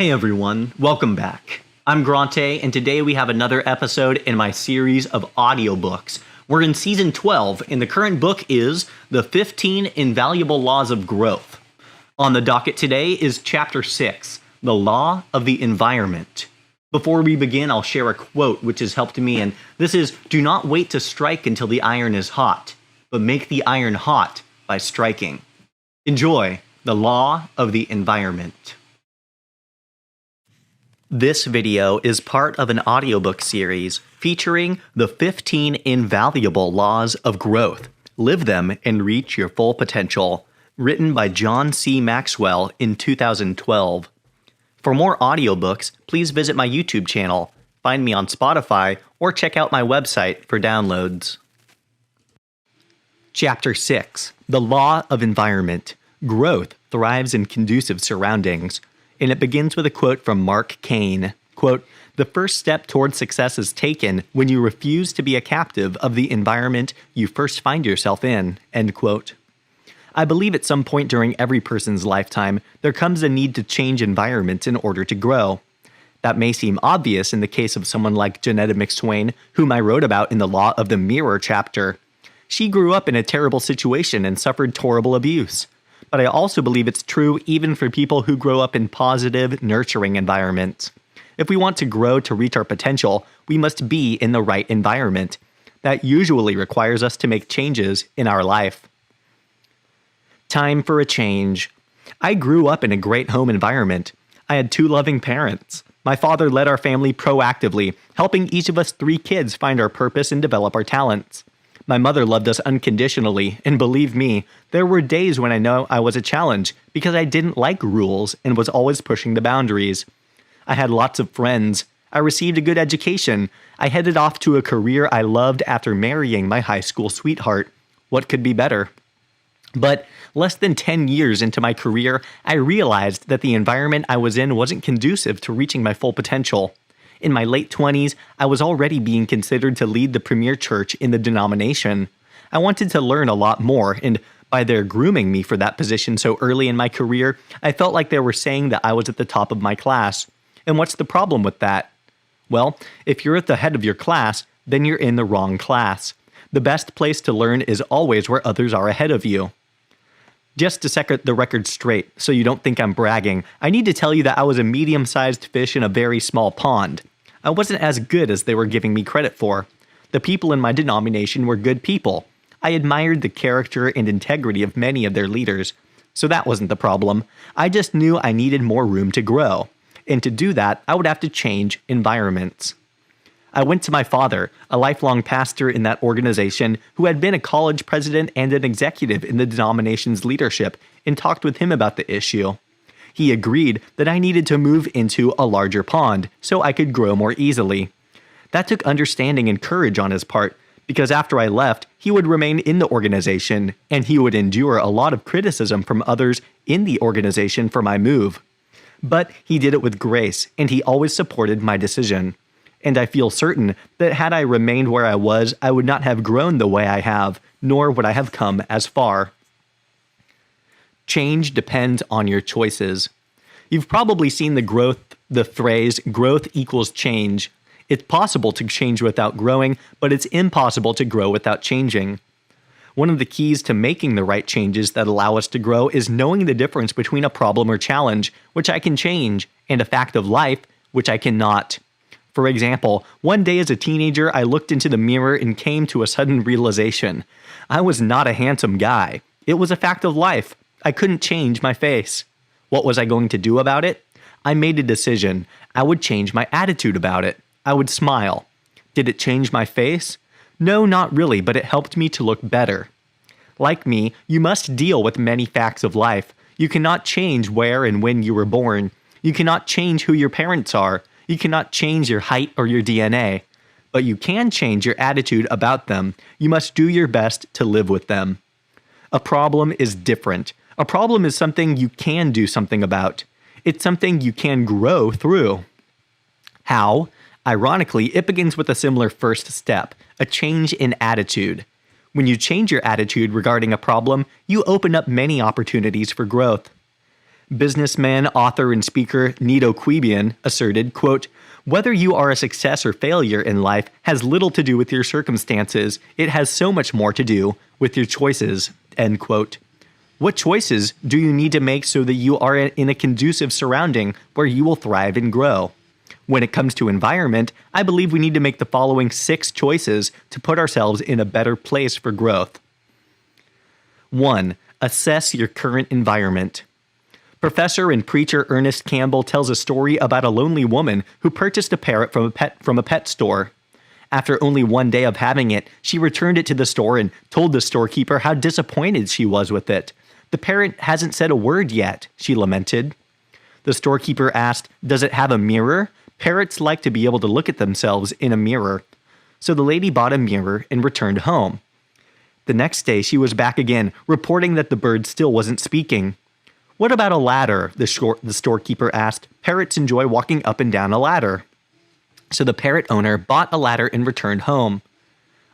Hey everyone, welcome back. I'm Grante, and today we have another episode in my series of audiobooks. We're in season 12, and the current book is The 15 Invaluable Laws of Growth. On the docket today is chapter 6, The Law of the Environment. Before we begin, I'll share a quote which has helped me, and this is, "Do not wait to strike until the iron is hot, but make the iron hot by striking." Enjoy The Law of the Environment. This video is part of an audiobook series featuring the 15 invaluable laws of growth. Live them and reach your full potential. Written by John C. Maxwell in 2012. For more audiobooks, please visit my YouTube channel, find me on Spotify, or check out my website for downloads. Chapter 6. The Law of Environment. Growth thrives in conducive surroundings. And it begins with a quote from Mark Caine. Quote, "The first step toward success is taken when you refuse to be a captive of the environment you first find yourself in." End quote. I believe at some point during every person's lifetime, there comes a need to change environments in order to grow. That may seem obvious in the case of someone like Janetta McSwain, whom I wrote about in the Law of the Mirror chapter. She grew up in a terrible situation and suffered horrible abuse. But I also believe it's true even for people who grow up in positive, nurturing environments. If we want to grow to reach our potential, we must be in the right environment. That usually requires us to make changes in our life. Time for a change. I grew up in a great home environment. I had 2 loving parents. My father led our family proactively, helping each of us 3 kids find our purpose and develop our talents. My mother loved us unconditionally, and believe me, there were days when I know I was a challenge because I didn't like rules and was always pushing the boundaries. I had lots of friends. I received a good education. I headed off to a career I loved after marrying my high school sweetheart. What could be better? But less than 10 years into my career, I realized that the environment I was in wasn't conducive to reaching my full potential. In my late 20s, I was already being considered to lead the premier church in the denomination. I wanted to learn a lot more, and by their grooming me for that position so early in my career, I felt like they were saying that I was at the top of my class. And what's the problem with that? Well, if you're at the head of your class, then you're in the wrong class. The best place to learn is always where others are ahead of you. Just to set the record straight, so you don't think I'm bragging, I need to tell you that I was a medium-sized fish in a very small pond. I wasn't as good as they were giving me credit for. The people in my denomination were good people. I admired the character and integrity of many of their leaders, so that wasn't the problem. I just knew I needed more room to grow. And to do that, I would have to change environments. I went to my father, a lifelong pastor in that organization who had been a college president and an executive in the denomination's leadership, and talked with him about the issue. He agreed that I needed to move into a larger pond so I could grow more easily. That took understanding and courage on his part, because after I left, he would remain in the organization, and he would endure a lot of criticism from others in the organization for my move. But he did it with grace, and he always supported my decision. And I feel certain that had I remained where I was, I would not have grown the way I have, nor would I have come as far. Change depends on your choices. You've probably seen the phrase, growth equals change. It's possible to change without growing, but it's impossible to grow without changing. One of the keys to making the right changes that allow us to grow is knowing the difference between a problem or challenge, which I can change, and a fact of life, which I cannot. For example, one day as a teenager, I looked into the mirror and came to a sudden realization. I was not a handsome guy. It was a fact of life. I couldn't change my face. What was I going to do about it? I made a decision. I would change my attitude about it. I would smile. Did it change my face? No, not really, but it helped me to look better. Like me, you must deal with many facts of life. You cannot change where and when you were born. You cannot change who your parents are. You cannot change your height or your DNA. But you can change your attitude about them. You must do your best to live with them. A problem is different. A problem is something you can do something about. It's something you can grow through. How? Ironically, it begins with a similar first step, a change in attitude. When you change your attitude regarding a problem, you open up many opportunities for growth. Businessman, author, and speaker Nito Quebian asserted, quote, "Whether you are a success or failure in life has little to do with your circumstances. It has so much more to do with your choices," end quote. What choices do you need to make so that you are in a conducive surrounding where you will thrive and grow? When it comes to environment, I believe we need to make the following 6 choices to put ourselves in a better place for growth. 1. Assess your current environment. Professor and preacher Ernest Campbell tells a story about a lonely woman who purchased a parrot from a pet store. After only one day of having it, she returned it to the store and told the storekeeper how disappointed she was with it. "The parrot hasn't said a word yet," she lamented. The storekeeper asked, "Does it have a mirror? Parrots like to be able to look at themselves in a mirror." So the lady bought a mirror and returned home. The next day she was back again, reporting that the bird still wasn't speaking. "What about a ladder?" the storekeeper asked. "Parrots enjoy walking up and down a ladder." So the parrot owner bought a ladder and returned home.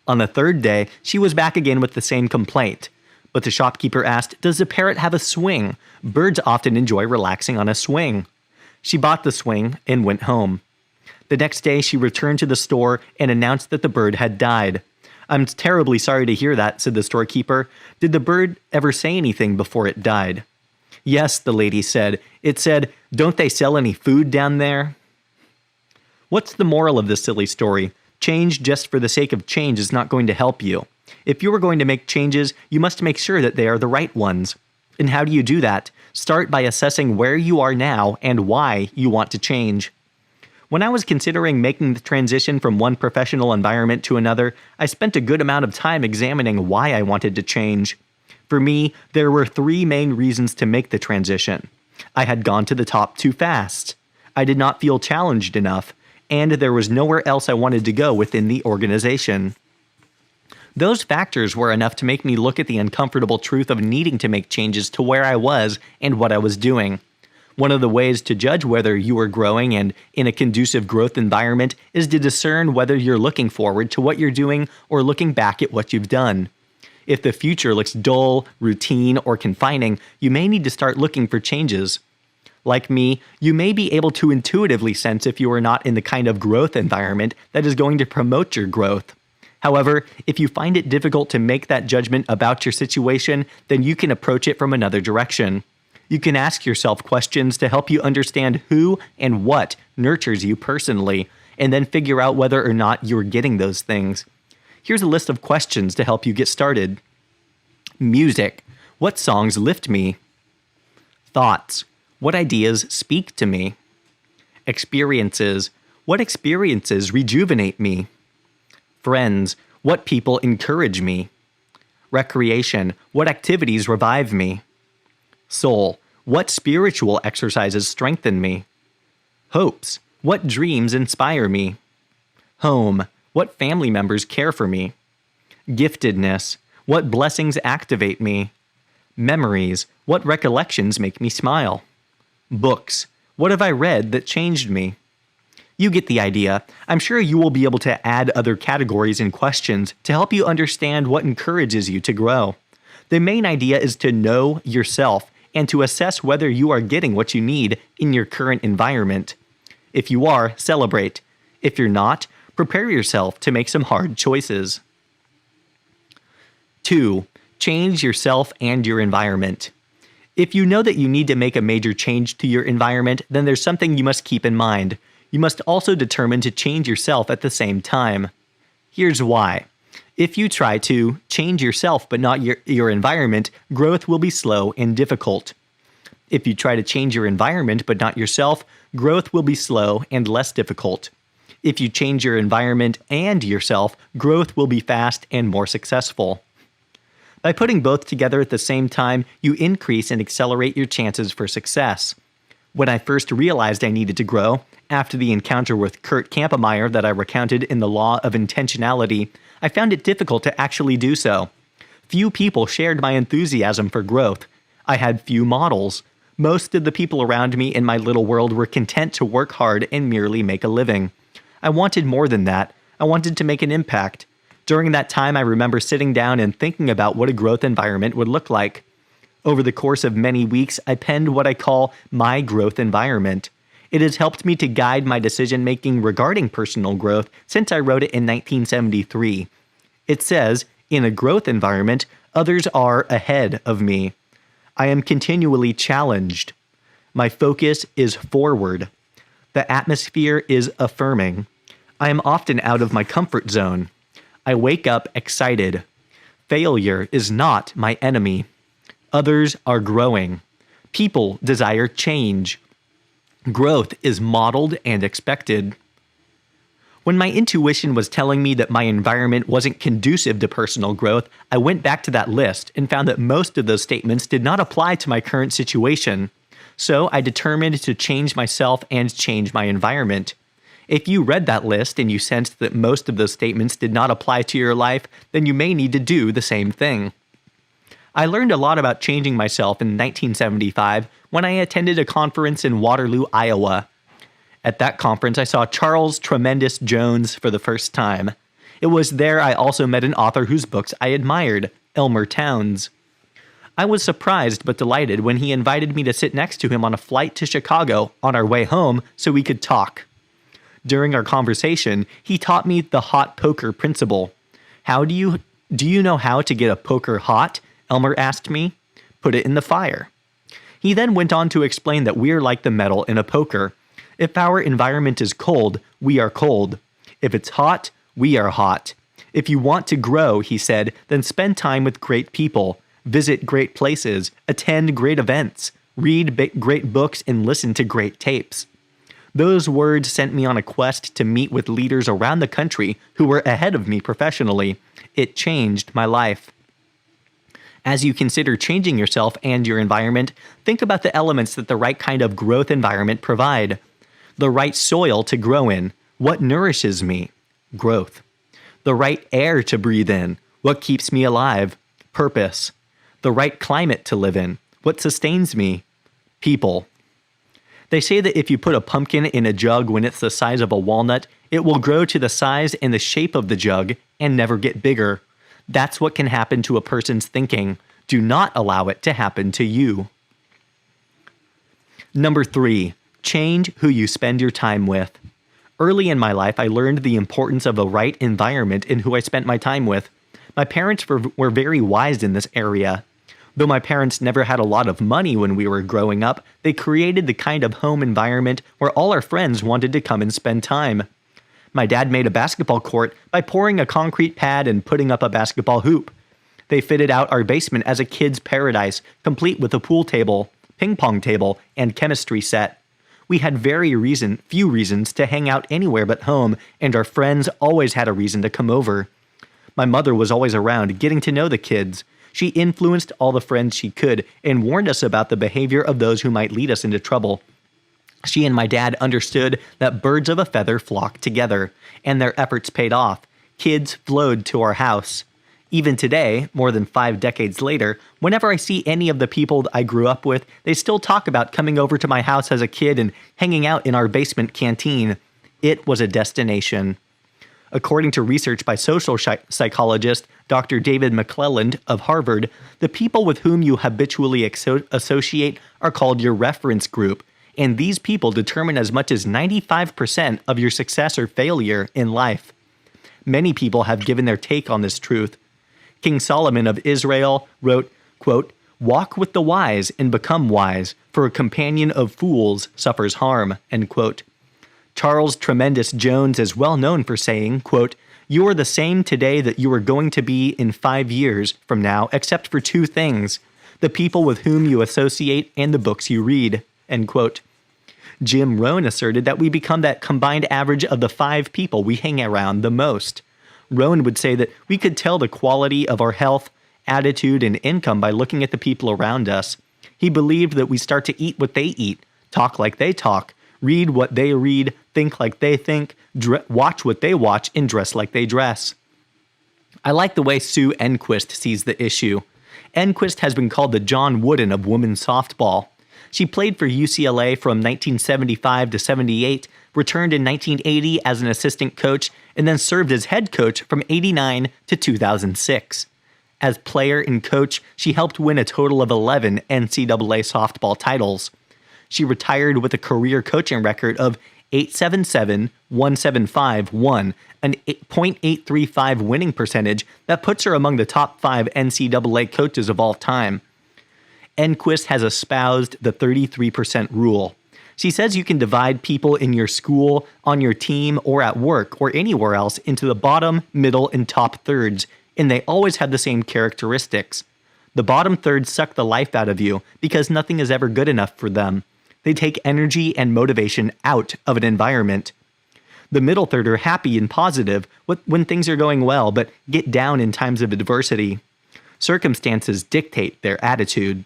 On the third day, she was back again with the same complaint. But the shopkeeper asked, "Does the parrot have a swing? Birds often enjoy relaxing on a swing." She bought the swing and went home. The next day, she returned to the store and announced that the bird had died. "I'm terribly sorry to hear that," said the storekeeper. "Did the bird ever say anything before it died?" "Yes," the lady said. "It said, 'Don't they sell any food down there?'" What's the moral of this silly story? Change just for the sake of change is not going to help you. If you are going to make changes, you must make sure that they are the right ones. And how do you do that? Start by assessing where you are now and why you want to change. When I was considering making the transition from one professional environment to another, I spent a good amount of time examining why I wanted to change. For me, there were 3 main reasons to make the transition. I had gone to the top too fast. I did not feel challenged enough, and there was nowhere else I wanted to go within the organization. Those factors were enough to make me look at the uncomfortable truth of needing to make changes to where I was and what I was doing. One of the ways to judge whether you are growing and in a conducive growth environment is to discern whether you're looking forward to what you're doing or looking back at what you've done. If the future looks dull, routine, or confining, you may need to start looking for changes. Like me, you may be able to intuitively sense if you are not in the kind of growth environment that is going to promote your growth. However, if you find it difficult to make that judgment about your situation, then you can approach it from another direction. You can ask yourself questions to help you understand who and what nurtures you personally, and then figure out whether or not you're getting those things. Here's a list of questions to help you get started. Music. What songs lift me? Thoughts. What ideas speak to me? Experiences. What experiences rejuvenate me? Friends. What people encourage me? Recreation. What activities revive me? Soul. What spiritual exercises strengthen me? Hopes. What dreams inspire me? Home. What family members care for me? Giftedness. What blessings activate me? Memories. What recollections make me smile? Books. What have I read that changed me? You get the idea. I'm sure you will be able to add other categories and questions to help you understand what encourages you to grow. The main idea is to know yourself and to assess whether you are getting what you need in your current environment. If you are, celebrate. If you're not, prepare yourself to make some hard choices. 2. Change yourself and your environment. If you know that you need to make a major change to your environment, then there's something you must keep in mind. You must also determine to change yourself at the same time. Here's why. If you try to change yourself but not your environment, growth will be slow and difficult. If you try to change your environment but not yourself, growth will be slow and less difficult. If you change your environment and yourself, growth will be fast and more successful. By putting both together at the same time, you increase and accelerate your chances for success. When I first realized I needed to grow, after the encounter with Kurt Campemeyer that I recounted in The Law of Intentionality, I found it difficult to actually do so. Few people shared my enthusiasm for growth. I had few models. Most of the people around me in my little world were content to work hard and merely make a living. I wanted more than that. I wanted to make an impact. During that time, I remember sitting down and thinking about what a growth environment would look like. Over the course of many weeks, I penned what I call my growth environment. It has helped me to guide my decision making regarding personal growth since I wrote it in 1973. It says, in a growth environment, others are ahead of me. I am continually challenged. My focus is forward. The atmosphere is affirming. I am often out of my comfort zone. I wake up excited. Failure is not my enemy. Others are growing. People desire change. Growth is modeled and expected. When my intuition was telling me that my environment wasn't conducive to personal growth, I went back to that list and found that most of those statements did not apply to my current situation. So I determined to change myself and change my environment. If you read that list and you sensed that most of those statements did not apply to your life, then you may need to do the same thing. I learned a lot about changing myself in 1975 when I attended a conference in Waterloo, Iowa. At that conference, I saw Charles Tremendous Jones for the first time. It was there I also met an author whose books I admired, Elmer Towns. I was surprised but delighted when he invited me to sit next to him on a flight to Chicago on our way home so we could talk. During our conversation, he taught me the hot poker principle. Do you know how to get a poker hot? Elmer asked me. Put it in the fire. He then went on to explain that we're like the metal in a poker. If our environment is cold, we are cold. If it's hot, we are hot. If you want to grow, he said, then spend time with great people, visit great places, attend great events, read great books, and listen to great tapes. Those words sent me on a quest to meet with leaders around the country who were ahead of me professionally. It changed my life. As you consider changing yourself and your environment, think about the elements that the right kind of growth environment provide. The right soil to grow in. What nourishes me? Growth. The right air to breathe in. What keeps me alive? Purpose. The right climate to live in. What sustains me? People. They say that if you put a pumpkin in a jug when it's the size of a walnut, it will grow to the size and the shape of the jug and never get bigger. That's what can happen to a person's thinking. Do not allow it to happen to you. Number 3, change who you spend your time with. Early in my life, I learned the importance of a right environment in who I spent my time with. My parents were very wise in this area. Though my parents never had a lot of money when we were growing up, they created the kind of home environment where all our friends wanted to come and spend time. My dad made a basketball court by pouring a concrete pad and putting up a basketball hoop. They fitted out our basement as a kid's paradise, complete with a pool table, ping pong table, and chemistry set. We had few reasons to hang out anywhere but home, and our friends always had a reason to come over. My mother was always around, getting to know the kids. She influenced all the friends she could and warned us about the behavior of those who might lead us into trouble. She and my dad understood that birds of a feather flock together, and their efforts paid off. Kids flowed to our house. Even today, more than 5 decades later, whenever I see any of the people I grew up with, they still talk about coming over to my house as a kid and hanging out in our basement canteen. It was a destination. According to research by social psychologist Dr. David McClelland of Harvard, the people with whom you habitually associate are called your reference group, and these people determine as much as 95% of your success or failure in life. Many people have given their take on this truth. King Solomon of Israel wrote, quote, "Walk with the wise and become wise, for a companion of fools suffers harm," end quote. Charles Tremendous Jones is well known for saying, quote, "You are the same today that you are going to be in 5 years from now, except for 2 things, the people with whom you associate and the books you read," end quote. Jim Rohn asserted that we become that combined average of the 5 people we hang around the most. Rohn would say that we could tell the quality of our health, attitude, and income by looking at the people around us. He believed that we start to eat what they eat, talk like they talk, read what they read, think like they think, watch what they watch, and dress like they dress. I like the way Sue Enquist sees the issue. Enquist has been called the John Wooden of women's softball. She played for UCLA from 1975 to 78, returned in 1980 as an assistant coach, and then served as head coach from 89 to 2006. As player and coach, she helped win a total of 11 NCAA softball titles. She retired with a career coaching record of 877, 175, an .835 winning percentage that puts her among the top 5 NCAA coaches of all time. Enquist has espoused the 33% rule. She says you can divide people in your school, on your team, or at work, or anywhere else into the bottom, middle, and top thirds, and they always have the same characteristics. The bottom third suck the life out of you because nothing is ever good enough for them. They take energy and motivation out of an environment. The middle third are happy and positive when things are going well, but get down in times of adversity. Circumstances dictate their attitude.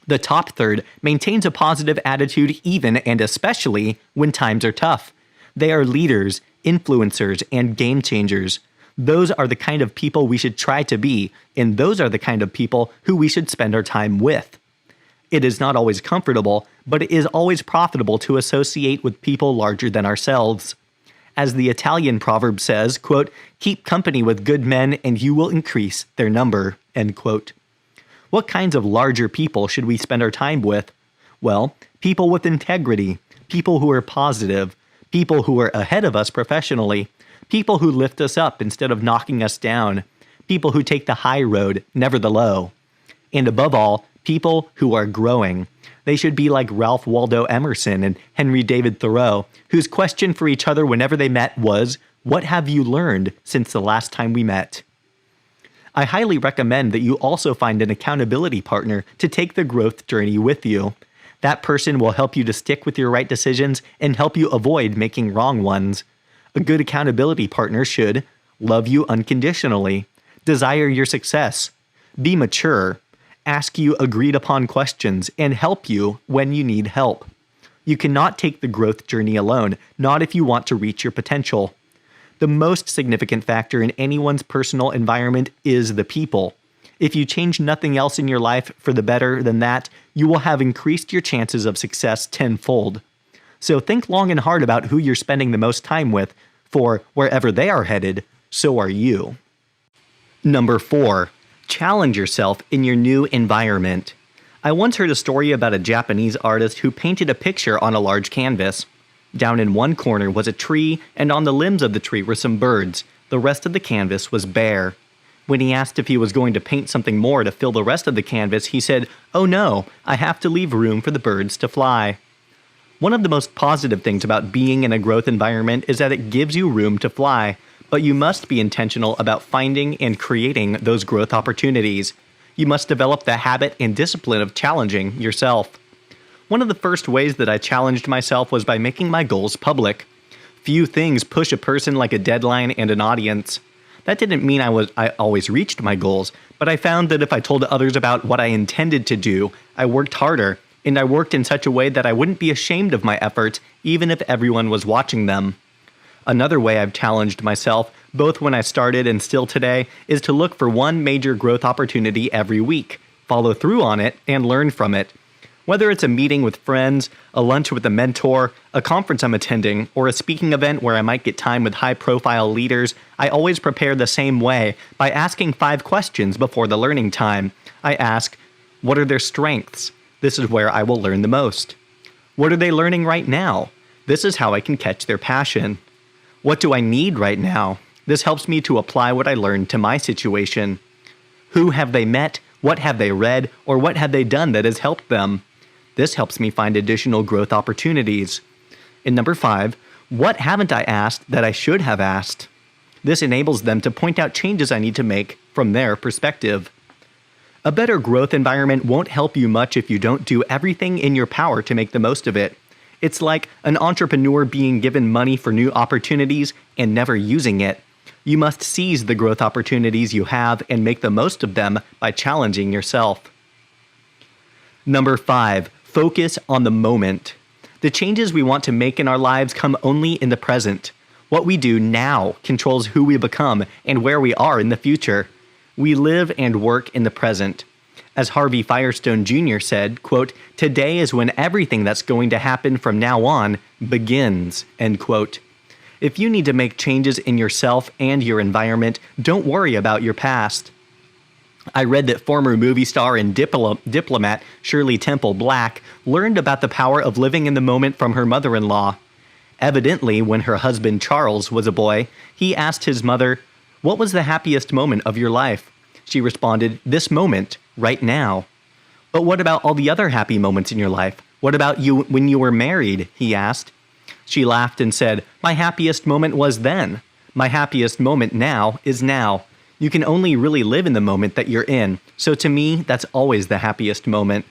The top third maintains a positive attitude even and especially when times are tough. They are leaders, influencers, and game changers. Those are the kind of people we should try to be, and those are the kind of people who we should spend our time with. It is not always comfortable, but it is always profitable to associate with people larger than ourselves. As the Italian proverb says, quote, "Keep company with good men and you will increase their number," end quote. What kinds of larger people should we spend our time with? Well, people with integrity, people who are positive, people who are ahead of us professionally, people who lift us up instead of knocking us down, people who take the high road, never the low. And above all, people who are growing. They should be like Ralph Waldo Emerson and Henry David Thoreau, whose question for each other whenever they met was, "What have you learned since the last time we met?" I highly recommend that you also find an accountability partner to take the growth journey with you. That person will help you to stick with your right decisions and help you avoid making wrong ones. A good accountability partner should love you unconditionally, desire your success, be mature, ask you agreed upon questions, and help you when you need help. You cannot take the growth journey alone, not if you want to reach your potential. The most significant factor in anyone's personal environment is the people. If you change nothing else in your life for the better than that, you will have increased your chances of success tenfold. So think long and hard about who you're spending the most time with, for wherever they are headed, so are you. Number 4. Challenge yourself in your new environment. I once heard a story about a Japanese artist who painted a picture on a large canvas. Down in one corner was a tree, and on the limbs of the tree were some birds. The rest of the canvas was bare. When he asked if he was going to paint something more to fill the rest of the canvas, he said, "Oh no, I have to leave room for the birds to fly." One of the most positive things about being in a growth environment is that it gives you room to fly, but you must be intentional about finding and creating those growth opportunities. You must develop the habit and discipline of challenging yourself. One of the first ways that I challenged myself was by making my goals public. Few things push a person like a deadline and an audience. That didn't mean I always reached my goals, but I found that if I told others about what I intended to do, I worked harder, and I worked in such a way that I wouldn't be ashamed of my efforts, even if everyone was watching them. Another way I've challenged myself, both when I started and still today, is to look for one major growth opportunity every week, follow through on it, and learn from it. Whether it's a meeting with friends, a lunch with a mentor, a conference I'm attending, or a speaking event where I might get time with high-profile leaders, I always prepare the same way by asking 5 questions before the learning time. I ask, what are their strengths? This is where I will learn the most. What are they learning right now? This is how I can catch their passion. What do I need right now? This helps me to apply what I learned to my situation. Who have they met? What have they read? Or what have they done that has helped them? This helps me find additional growth opportunities. And number 5, what haven't I asked that I should have asked? This enables them to point out changes I need to make from their perspective. A better growth environment won't help you much if you don't do everything in your power to make the most of it. It's like an entrepreneur being given money for new opportunities and never using it. You must seize the growth opportunities you have and make the most of them by challenging yourself. Number 5, focus on the moment. The changes we want to make in our lives come only in the present. What we do now controls who we become and where we are in the future. We live and work in the present. As Harvey Firestone Jr. said, quote, "Today is when everything that's going to happen from now on begins," end quote. If you need to make changes in yourself and your environment, don't worry about your past. I read that former movie star and diplomat Shirley Temple Black learned about the power of living in the moment from her mother-in-law. Evidently, when her husband Charles was a boy, he asked his mother, "What was the happiest moment of your life?" She responded, "This moment, right now." "But what about all the other happy moments in your life? What about you when you were married?" he asked. She laughed and said, "My happiest moment was then. My happiest moment now is now. You can only really live in the moment that you're in, so to me, that's always the happiest moment."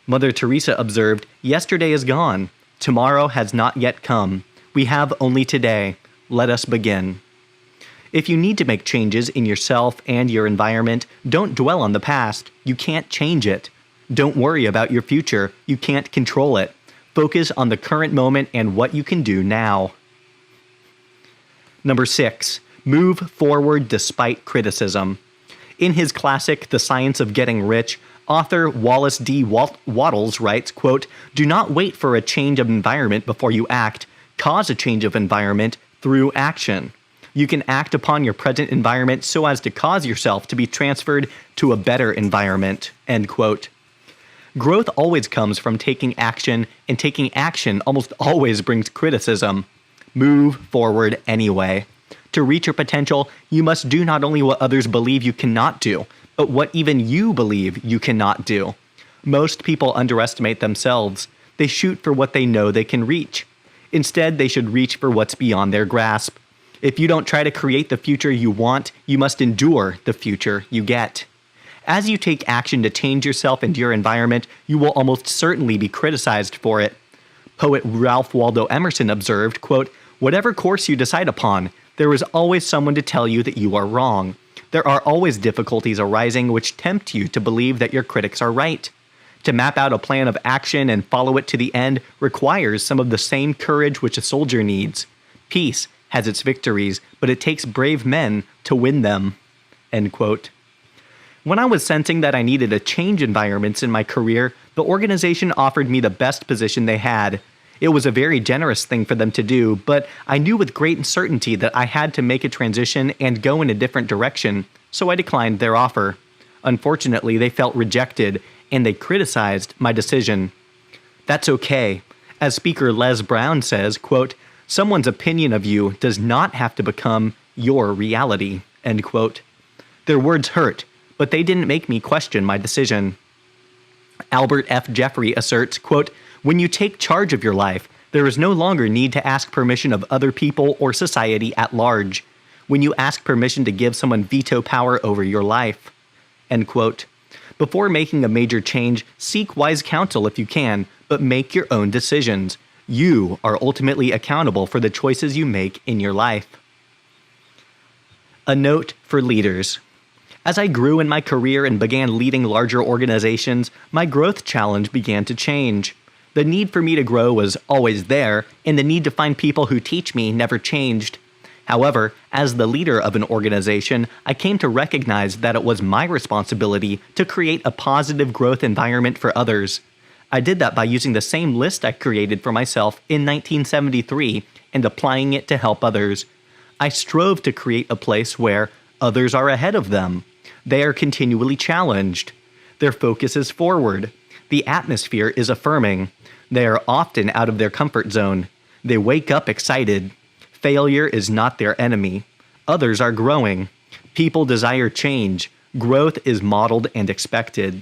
Mother Teresa observed, "Yesterday is gone. Tomorrow has not yet come. We have only today. Let us begin." If you need to make changes in yourself and your environment, don't dwell on the past. You can't change it. Don't worry about your future. You can't control it. Focus on the current moment and what you can do now. Number 6. Move forward despite criticism. In his classic, The Science of Getting Rich, author Wallace D. Wattles writes, quote, "Do not wait for a change of environment before you act. Cause a change of environment through action. You can act upon your present environment so as to cause yourself to be transferred to a better environment." End quote. Growth always comes from taking action, and taking action almost always brings criticism. Move forward anyway. To reach your potential, you must do not only what others believe you cannot do, but what even you believe you cannot do. Most people underestimate themselves. They shoot for what they know they can reach. Instead, they should reach for what's beyond their grasp. If you don't try to create the future you want, you must endure the future you get. As you take action to change yourself and your environment, you will almost certainly be criticized for it. Poet Ralph Waldo Emerson observed, quote, "Whatever course you decide upon, there is always someone to tell you that you are wrong. There are always difficulties arising which tempt you to believe that your critics are right. To map out a plan of action and follow it to the end requires some of the same courage which a soldier needs. Peace has its victories, but it takes brave men to win them." End quote. When I was sensing that I needed to change environments in my career, the organization offered me the best position they had. It was a very generous thing for them to do, but I knew with great certainty that I had to make a transition and go in a different direction, so I declined their offer. Unfortunately, they felt rejected, and they criticized my decision. That's okay. As Speaker Les Brown says, quote, "Someone's opinion of you does not have to become your reality." End quote. Their words hurt, but they didn't make me question my decision. Albert F. Jeffrey asserts, quote, "When you take charge of your life, there is no longer need to ask permission of other people or society at large. When you ask permission to give someone veto power over your life." End quote. Before making a major change, seek wise counsel if you can, but make your own decisions. You are ultimately accountable for the choices you make in your life. A note for leaders. As I grew in my career and began leading larger organizations, my growth challenge began to change. The need for me to grow was always there, and the need to find people who teach me never changed. However, as the leader of an organization, I came to recognize that it was my responsibility to create a positive growth environment for others. I did that by using the same list I created for myself in 1973 and applying it to help others. I strove to create a place where others are ahead of them. They are continually challenged. Their focus is forward. The atmosphere is affirming. They are often out of their comfort zone. They wake up excited. Failure is not their enemy. Others are growing. People desire change. Growth is modeled and expected.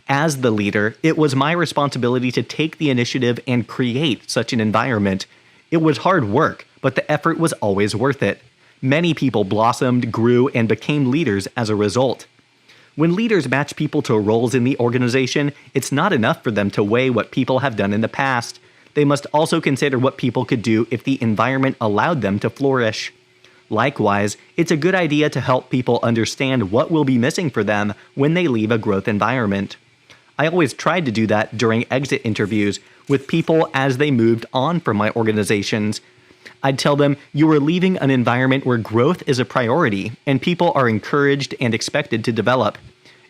As the leader, it was my responsibility to take the initiative and create such an environment. It was hard work, but the effort was always worth it. Many people blossomed, grew, and became leaders as a result. When leaders match people to roles in the organization, it's not enough for them to weigh what people have done in the past. They must also consider what people could do if the environment allowed them to flourish. Likewise, it's a good idea to help people understand what will be missing for them when they leave a growth environment. I always tried to do that during exit interviews with people as they moved on from my organizations. I'd tell them, you are leaving an environment where growth is a priority and people are encouraged and expected to develop.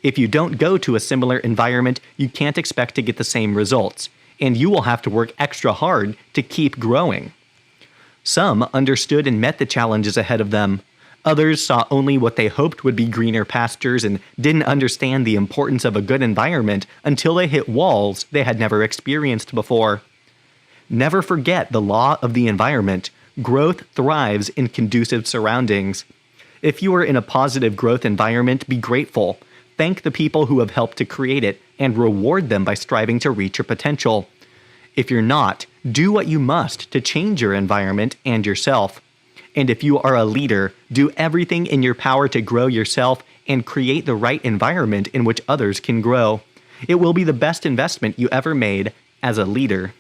If you don't go to a similar environment, you can't expect to get the same results, and you will have to work extra hard to keep growing. Some understood and met the challenges ahead of them. Others saw only what they hoped would be greener pastures and didn't understand the importance of a good environment until they hit walls they had never experienced before. Never forget the law of the environment. Growth thrives in conducive surroundings. If you are in a positive growth environment, be grateful. Thank the people who have helped to create it and reward them by striving to reach your potential. If you're not, do what you must to change your environment and yourself. And if you are a leader, do everything in your power to grow yourself and create the right environment in which others can grow. It will be the best investment you ever made as a leader.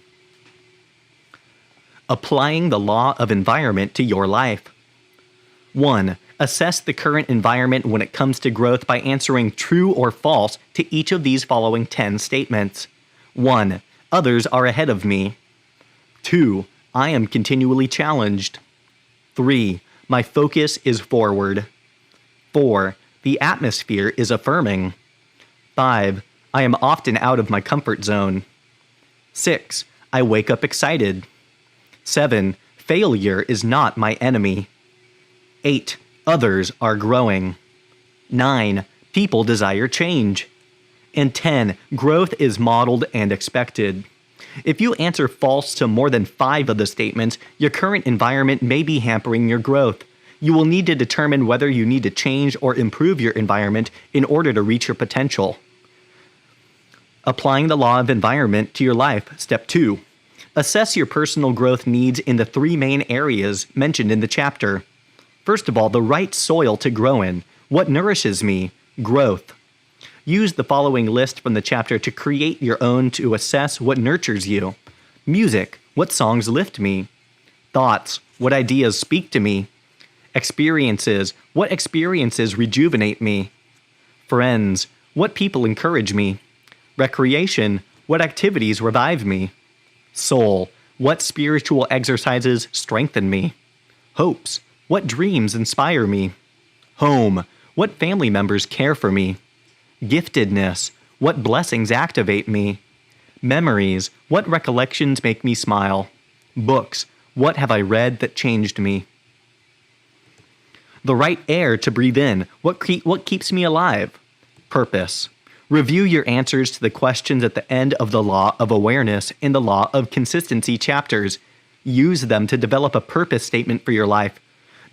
Applying the law of environment to your life. 1. Assess the current environment when it comes to growth by answering true or false to each of these following 10 statements. 1. Others are ahead of me. 2. I am continually challenged. 3. My focus is forward. 4. The atmosphere is affirming. 5. I am often out of my comfort zone. 6. I wake up excited. 7. Failure is not my enemy. 8. Others are growing. 9. People desire change. And 10. Growth is modeled and expected. If you answer false to more than 5 of the statements, your current environment may be hampering your growth. You will need to determine whether you need to change or improve your environment in order to reach your potential. Applying the law of environment to your life. Step 2. Assess your personal growth needs in the 3 main areas mentioned in the chapter. First of all, the right soil to grow in. What nourishes me? Growth. Use the following list from the chapter to create your own to assess what nurtures you. Music. What songs lift me? Thoughts. What ideas speak to me? Experiences. What experiences rejuvenate me? Friends. What people encourage me? Recreation. What activities revive me? Soul. What spiritual exercises strengthen me? Hopes. What dreams inspire me? Home. What family members care for me? Giftedness. What blessings activate me? Memories. What recollections make me smile? Books. What have I read that changed me? The right air to breathe in. What keeps me alive? Purpose. Review your answers to the questions at the end of the Law of Awareness and the Law of Consistency chapters. Use them to develop a purpose statement for your life.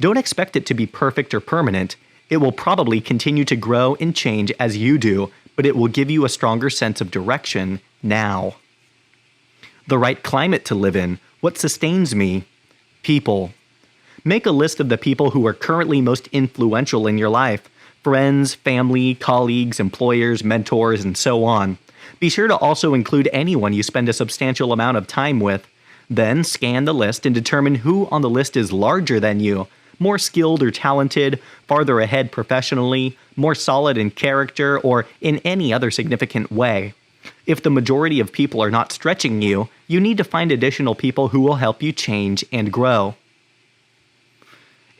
Don't expect it to be perfect or permanent. It will probably continue to grow and change as you do, but it will give you a stronger sense of direction now. The right climate to live in. What sustains me? People. Make a list of the people who are currently most influential in your life. Friends, family, colleagues, employers, mentors, and so on. Be sure to also include anyone you spend a substantial amount of time with. Then scan the list and determine who on the list is larger than you, more skilled or talented, farther ahead professionally, more solid in character, or in any other significant way. If the majority of people are not stretching you, you need to find additional people who will help you change and grow.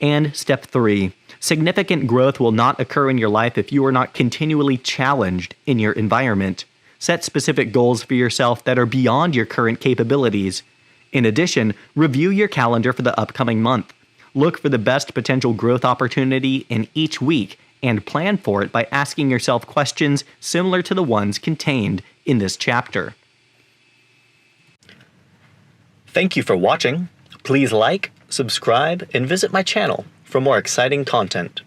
And step 3. Significant growth will not occur in your life if you are not continually challenged in your environment. Set specific goals for yourself that are beyond your current capabilities. In addition, review your calendar for the upcoming month. Look for the best potential growth opportunity in each week and plan for it by asking yourself questions similar to the ones contained in this chapter. Thank you for watching. Please like, subscribe, and visit my channel for more exciting content.